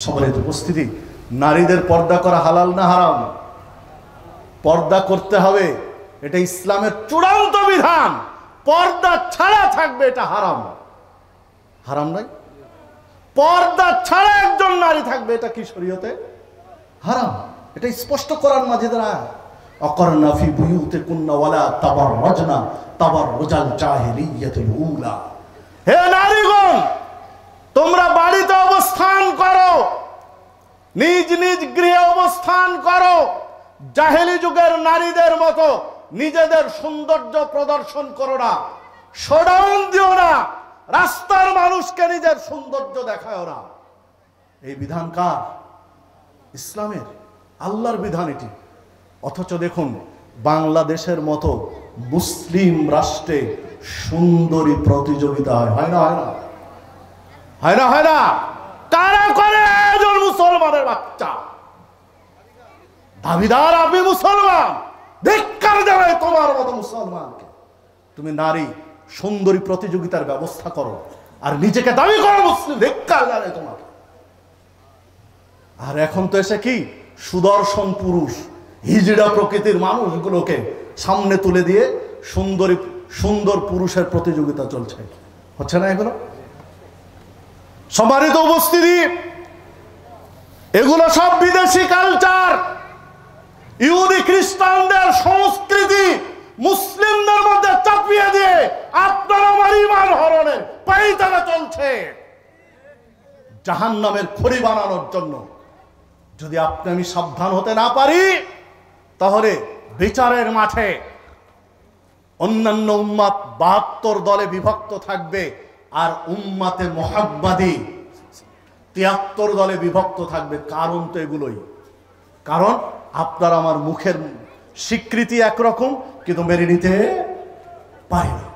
সম্মানিত উপস্থিতি, নারীদের পর্দা করা হালাল না হারাম? পর্দা করতে হবে, এটা ইসলামের চূড়ান্ত বিধান। পর্দা ছাড়া থাকবে এটা হারাম। হারাম নাই? পর্দা ছাড়া একজন নারী থাকবে এটা কি শরীয়তে হারাম? এটা স্পষ্ট কোরআন মাজিদের আয়াত। অকরনা ফি বুয়ুতিকুন্না ওয়ালা তাবাররাজনা তাবাররুজাল জাহিলিয়াতিল উলা। হে নারীগণ, তোমরা বাড়িতে অবস্থান করো, নিজ নিজ গৃহে অবস্থান করো, জাহেলি যুগের নারীদের মতো নিজেদের সৌন্দর্য প্রদর্শন করো না, শোডাউন দিও না, রাস্তার মানুষকে নিজের সৌন্দর্য দেখায় না। এই বিধান কার? ইসলামের, আল্লাহর বিধান এটি। অথচ দেখুন, বাংলাদেশের মতো মুসলিম রাষ্ট্রে সুন্দরী প্রতিযোগিতা হয় না? হয় না? কারা করে? একজন মুসলমানের বাচ্চা দাবিদার আপনি মুসলমান, ধিক্কার জানাই তোমার মতো মুসলমানকে। তুমি নারী সুন্দরী প্রতিযোগিতার ব্যবস্থা করো আর নিজেকে দাবি করো মুসলিম, ধিক্কার জানাই তোমার। আর এখন তো এসে কি সুদর্শন পুরুষ, হিজড়া প্রকৃতির মানুষগুলোকে সামনে তুলে দিয়ে সুন্দর পুরুষের প্রতিযোগিতা চলছে। হচ্ছে না এগুলো? সম্মানিত উপস্থিতি, এগুলো সব বিদেশি কালচার, ইহুদি খ্রিস্টানদের সংস্কৃতি মুসলিমদের মধ্যে চাপিয়ে দিয়ে আপনার আমার ঈমান হরণের পায়তারা চলছে জাহান্নামের খড়ি বানানোর জন্য। যদি আপনি আমি সাবধান হতে না পারি, তাহলে বিচারের মাঠে অন্যান্য উম্মাত 72 দলে বিভক্ত থাকবে, আর উম্মাতে মুহাম্মাদি 73 দলে বিভক্ত থাকবে। কারণ তো এগুলোই। কারণ আপনার আমার মুখের স্বীকৃতি একরকম, কিন্তু মেনে নিতে পারি না।